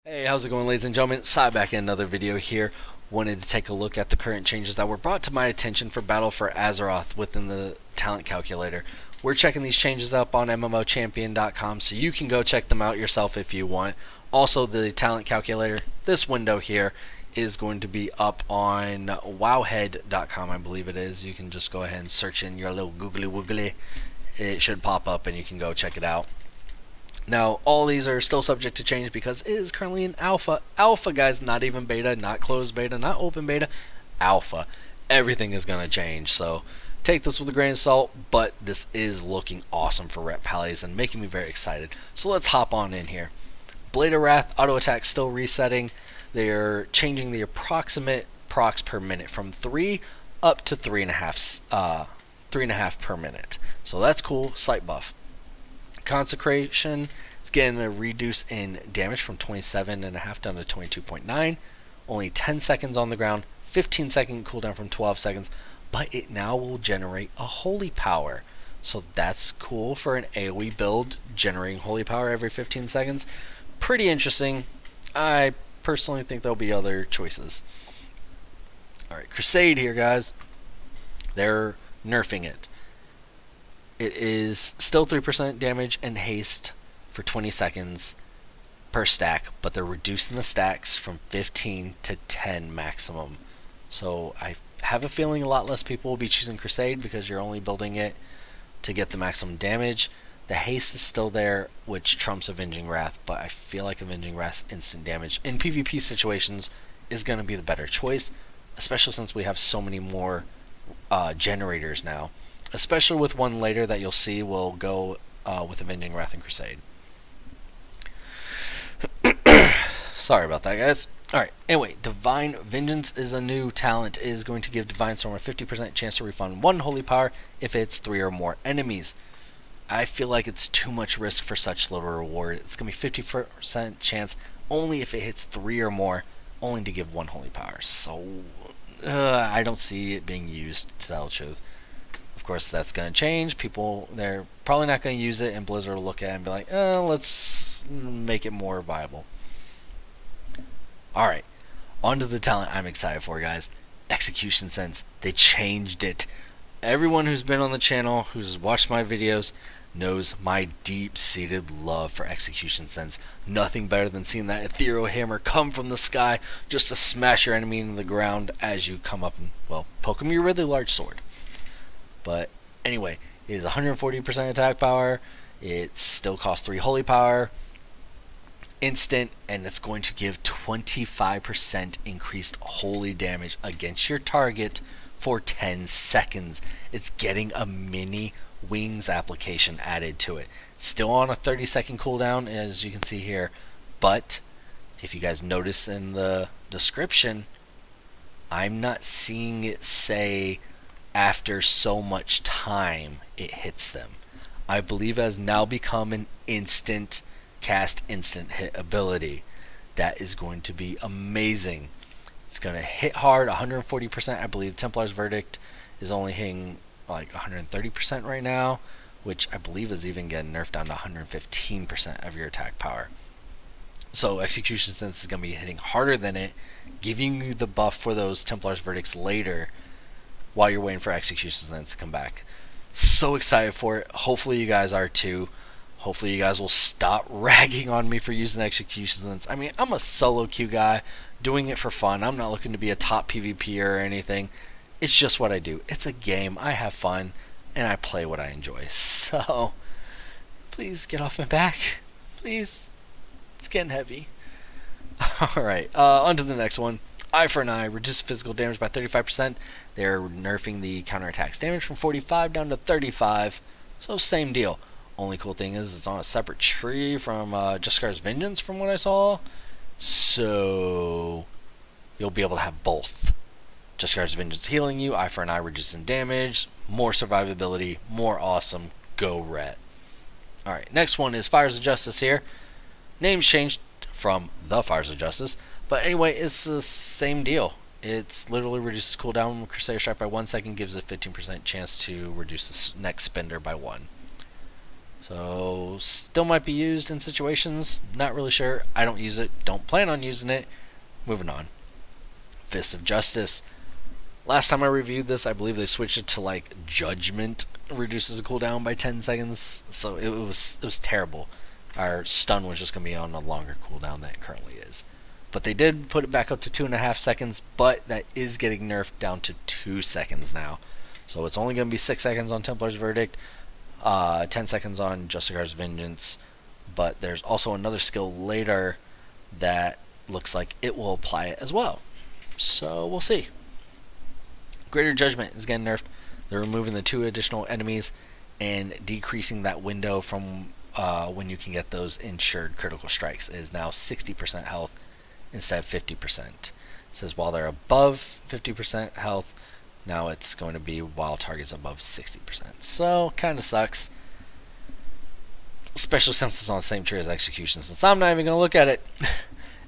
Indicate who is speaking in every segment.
Speaker 1: Hey, how's it going, ladies and gentlemen? Sai back in another video here. Wanted to take a look at the current changes that were brought to my attention for Battle for Azeroth within the talent calculator. We're checking these changes up on MMOchampion.com, so you can go check them out yourself if you want. Also, the talent calculator, this window here, is going to be up on wowhead.com, I believe it is. You can just go ahead and search in your little googly woogly. It should pop up and you can go check it out. Now, all these are still subject to change because it is currently in alpha. Alpha, guys, not even beta, not closed beta, not open beta, alpha. Everything is going to change, so take this with a grain of salt, but this is looking awesome for RET PALLYs and making me very excited. So let's hop on in here. Blade of Wrath, auto attack still resetting. They're changing the approximate procs per minute from 3 up to 3.5 per minute. So that's cool, slight buff. Consecration is getting a reduce in damage from 27.5 down to 22.9. Only 10 seconds on the ground, 15-second cooldown from 12 seconds, but it now will generate a holy power. So that's cool for an AoE build, generating holy power every 15 seconds. Pretty interesting. I personally think there'll be other choices. Alright, Crusade here, guys. They're nerfing it. It is still 3% damage and haste for 20 seconds per stack, but they're reducing the stacks from 15 to 10 maximum. So I have a feeling a lot less people will be choosing Crusade because you're only building it to get the maximum damage. The haste is still there, which trumps Avenging Wrath, but I feel like Avenging Wrath's instant damage in PvP situations is going to be the better choice, especially since we have so many more generators now. Especially with one later that you'll see will go with Avenging Wrath and Crusade. Sorry about that, guys. Alright, anyway, Divine Vengeance is a new talent. It is going to give Divine Storm a 50% chance to refund 1 holy power if it hits 3 or more enemies. I feel like it's too much risk for such little reward. It's going to be 50% chance only if it hits 3 or more, only to give 1 holy power. So, I don't see it being used, to tell the truth. Of course, that's going to change. People, they're probably not going to use it, and Blizzard will look at it and be like, let's make it more viable. Alright, on to the talent I'm excited for, guys. Execution Sense. They changed it. Everyone who's been on the channel, who's watched my videos, knows my deep-seated love for Execution Sense. Nothing better than seeing that ethereal hammer come from the sky just to smash your enemy into the ground as you come up and, well, poke him with your really large sword. But anyway, it is 140% attack power. It still costs 3 holy power. Instant, and it's going to give 25% increased holy damage against your target for 10 seconds. It's getting a mini wings application added to it. Still on a 30-second cooldown, as you can see here. But if you guys notice in the description, I'm not seeing it say after so much time it hits them. I believe it has now become an instant cast, instant hit ability. That is going to be amazing. It's going to hit hard, 140%. I believe Templar's Verdict is only hitting like 130% right now, which I believe is even getting nerfed down to 115% of your attack power. So Execution Sense is going to be hitting harder than it, giving you the buff for those Templar's Verdicts later, while you're waiting for Execution Sense to come back. So excited for it. Hopefully you guys are too. Hopefully you guys will stop ragging on me for using Execution Sense. I mean, I'm a solo queue guy, doing it for fun. I'm not looking to be a top PvP or anything. It's just what I do. It's a game. I have fun, and I play what I enjoy. So, please get off my back. Please. It's getting heavy. Alright, on to the next one. Eye for an Eye, reduce physical damage by 35%. They're nerfing the counterattacks damage from 45 down to 35. So same deal. Only cool thing is it's on a separate tree from Jeskar's Vengeance from what I saw. So you'll be able to have both. Jeskar's Vengeance healing you, Eye for an Eye reducing damage, more survivability, more awesome. Go RET. Alright, next one is Fires of Justice here. Name's changed from the Fires of Justice. But anyway, it's the same deal. It's literally reduces cooldown Crusader Strike by 1 second, gives a 15% chance to reduce the next spender by 1. So still might be used in situations. Not really sure. I don't use it. Don't plan on using it. Moving on. Fist of Justice. Last time I reviewed this, I believe they switched it to like Judgment reduces the cooldown by 10 seconds. So it was terrible. Our stun was just gonna be on a longer cooldown than it currently is. But they did put it back up to 2.5 seconds, but that is getting nerfed down to 2 seconds now. So it's only gonna be 6 seconds on Templar's Verdict, 10 seconds on Justicar's Vengeance. But there's also another skill later that looks like it will apply it as well. So we'll see. Greater Judgment is getting nerfed. They're removing the 2 additional enemies and decreasing that window from when you can get those insured critical strikes. It is now 60% health instead of 50%. It says while they're above 50% health, now it's going to be while targets above 60%. So kind of sucks. Especially since it's on the same tree as Execution, since I'm not even going to look at it.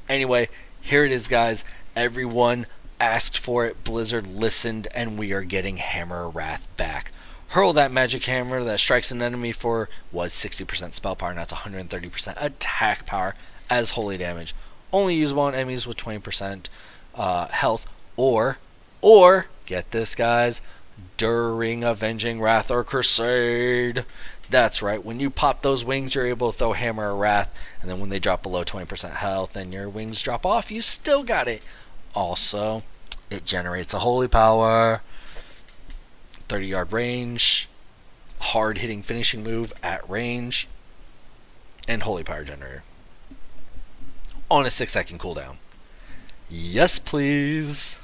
Speaker 1: Anyway, here it is, guys. Everyone asked for it, Blizzard listened, and we are getting Hammer of Wrath back. Hurl that magic hammer that strikes an enemy for was 60% spell power, now it's 130% attack power as holy damage. Only usable on enemies with 20% health, or get this, guys, during Avenging Wrath or Crusade. That's right, when you pop those wings, you're able to throw Hammer of Wrath, and then when they drop below 20% health and your wings drop off, you still got it. Also, it generates a holy power, 30-yard range, hard-hitting finishing move at range, and holy power generator on a 6-second cooldown. Yes, please.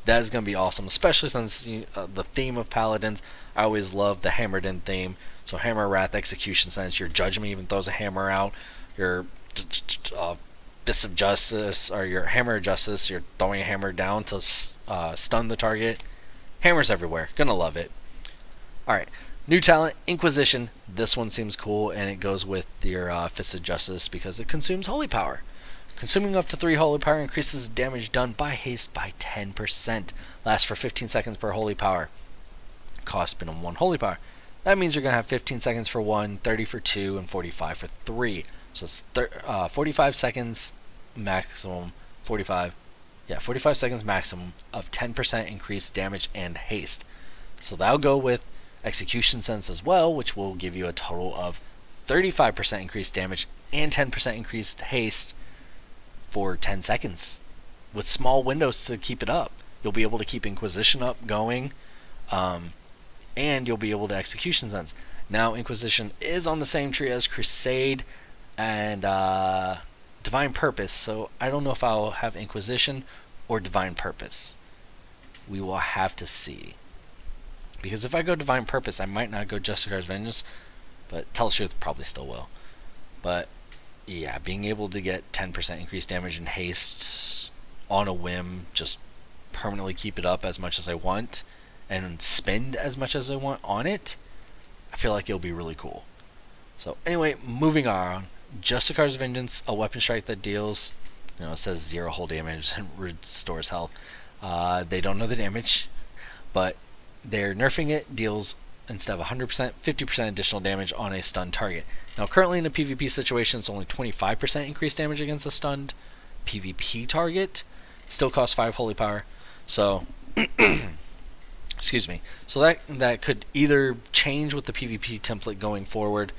Speaker 1: That is going to be awesome, especially since the theme of Paladins, I always love the hammered-in theme. So Hammer of Wrath, Execution Sense, your Judgment even throws a hammer out, your Fist of Justice, or your Hammer of Justice, you're throwing a hammer down to stun the target. Hammers everywhere. Gonna love it. Alright, new talent, Inquisition. This one seems cool, and it goes with your Fist of Justice because it consumes holy power. Consuming up to 3 holy power increases damage done by haste by 10%. Lasts for 15 seconds per holy power. Cost minimum 1 holy power. That means you're going to have 15 seconds for 1, 30 for 2, and 45 for 3. So it's 45 seconds maximum, 45 seconds maximum of 10% increased damage and haste. So that'll go with Execution Sense as well, which will give you a total of 35% increased damage and 10% increased haste for 10 seconds. With small windows to keep it up. You'll be able to keep Inquisition up going, and you'll be able to Execution Sense. Now Inquisition is on the same tree as Crusade and Divine Purpose, so I don't know if I'll have Inquisition or Divine Purpose. We will have to see. Because if I go Divine Purpose, I might not go Justicar's Vengeance, but Tell the Truth probably still will. But yeah, being able to get 10% increased damage and haste on a whim, just permanently keep it up as much as I want, and spend as much as I want on it, I feel like it'll be really cool. So anyway, moving on. Justicar's Vengeance, a weapon strike that deals, it says 0 whole damage and restores health. They don't know the damage, but they're nerfing it, deals instead of 100%, 50% additional damage on a stunned target. Now currently in a PvP situation, it's only 25% increased damage against a stunned PvP target. Still costs 5 holy power. So, excuse me. So that could either change with the PvP template going forward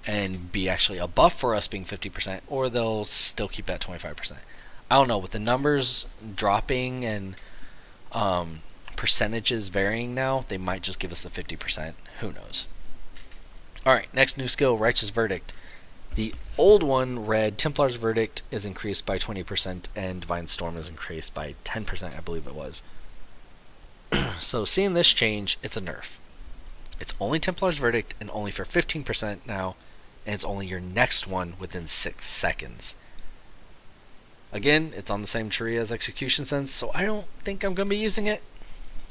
Speaker 1: and be actually a buff for us being 50%, or they'll still keep that 25%. I don't know, with the numbers dropping and percentages varying now, they might just give us the 50%. Who knows? Alright, next new skill, Righteous Verdict. The old one read Templar's Verdict is increased by 20% and Divine Storm is increased by 10%, I believe it was. So seeing this change, it's a nerf. It's only Templar's Verdict and only for 15% now, and it's only your next one within 6 seconds. Again, it's on the same tree as Execution Sense, so I don't think I'm going to be using it.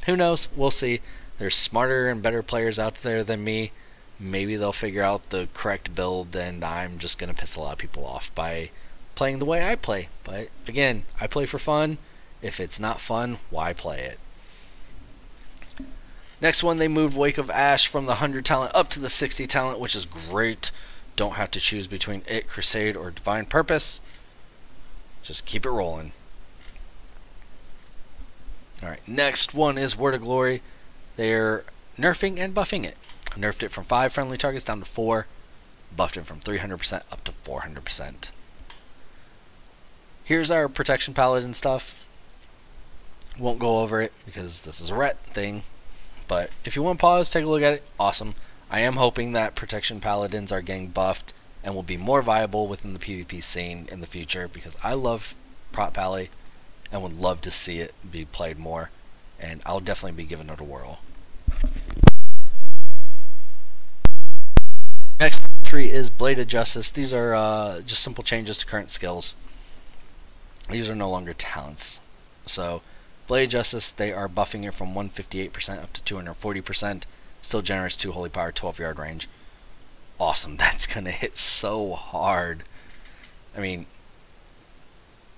Speaker 1: Who knows? We'll see. There's smarter and better players out there than me. Maybe they'll figure out the correct build, and I'm just going to piss a lot of people off by playing the way I play. But again, I play for fun. If it's not fun, why play it? Next one, they moved Wake of Ash from the 100 talent up to the 60 talent, which is great. Don't have to choose between it, Crusade, or Divine Purpose. Just keep it rolling. Alright, next one is Word of Glory. They're nerfing and buffing it. Nerfed it from 5 friendly targets down to 4. Buffed it from 300% up to 400%. Here's our Protection Paladin stuff. Won't go over it because this is a RET thing. But if you want to pause, take a look at it. Awesome. I am hoping that Protection Paladins are getting buffed and will be more viable within the PvP scene in the future, because I love Prot Pally and would love to see it be played more, and I'll definitely be giving it a whirl. Next 3 is Blade of Justice. These are just simple changes to current skills. These are no longer talents. So Blade of Justice, they are buffing it from 158% up to 240%. Still generates 2 holy power, 12-yard range. Awesome. That's going to hit so hard. I mean,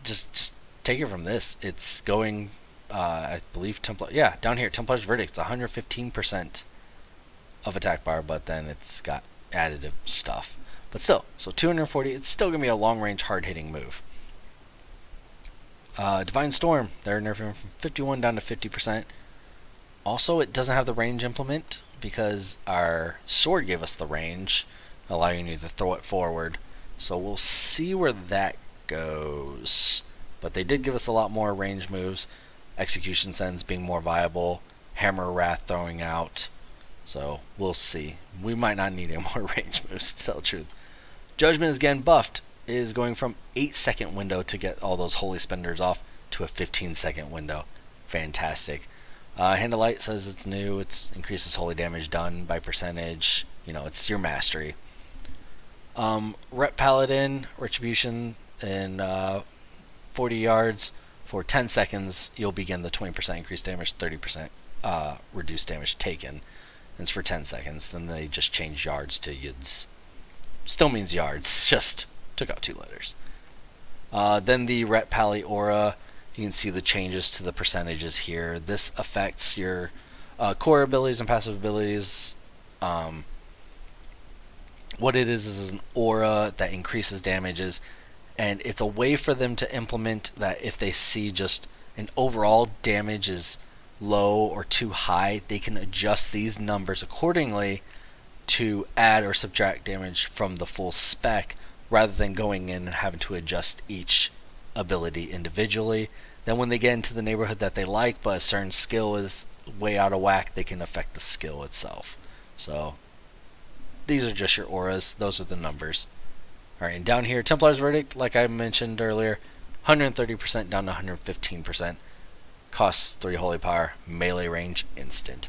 Speaker 1: just take it from this. It's going, I believe, down here, Templar's Verdict. It's 115% of attack bar, but then it's got additive stuff. But still, so 240, it's still going to be a long-range, hard-hitting move. Divine Storm, they're nerfing from 51 down to 50%. Also, it doesn't have the range implement because our sword gave us the range, allowing you to throw it forward. So we'll see where that goes. But they did give us a lot more range moves. Execution Sends being more viable. Hammer Wrath throwing out. So we'll see. We might not need any more range moves, to tell the truth. Judgment is again buffed. It is going from 8-second window to get all those holy spenders off to a 15-second window. Fantastic. Hand of Light says it's new. It increases holy damage done by percentage. You know, it's your mastery. Ret Paladin, Retribution, in 40 yards for 10 seconds. You'll begin the 20% increased damage, 30% reduced damage taken. And it's for 10 seconds. Then they just change yards to yids. Still means yards, just took out 2 letters. Then the Ret Pally Aura. You can see the changes to the percentages here. This affects your core abilities and passive abilities. What it is an aura that increases damages, and it's a way for them to implement that if they see just an overall damage is low or too high, they can adjust these numbers accordingly to add or subtract damage from the full spec, rather than going in and having to adjust each ability individually. Then when they get into the neighborhood that they like, but a certain skill is way out of whack, they can affect the skill itself. So these are just your auras. Those are the numbers. Alright, and down here, Templar's Verdict, like I mentioned earlier, 130% down to 115%. Costs 3 holy power, melee range, instant.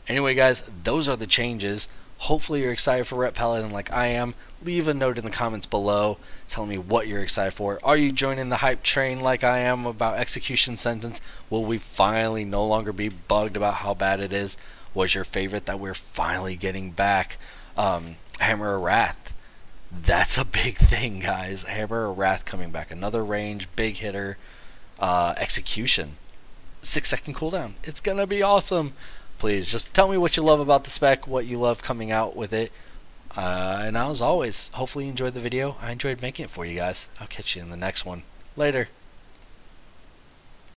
Speaker 1: Anyway, guys, those are the changes. Hopefully you're excited for Ret Paladin like I am. Leave a note in the comments below telling me what you're excited for. Are you joining the hype train like I am about Execution Sentence? Will we finally no longer be bugged about how bad it is? Was your favorite that we're finally getting back Hammer of Wrath? That's a big thing, guys. Hammer of Wrath coming back. Another range, big hitter. Execution. 6-second cooldown. It's going to be awesome. Please, just tell me what you love about the spec, what you love coming out with it. And as always, hopefully you enjoyed the video. I enjoyed making it for you guys. I'll catch you in the next one. Later.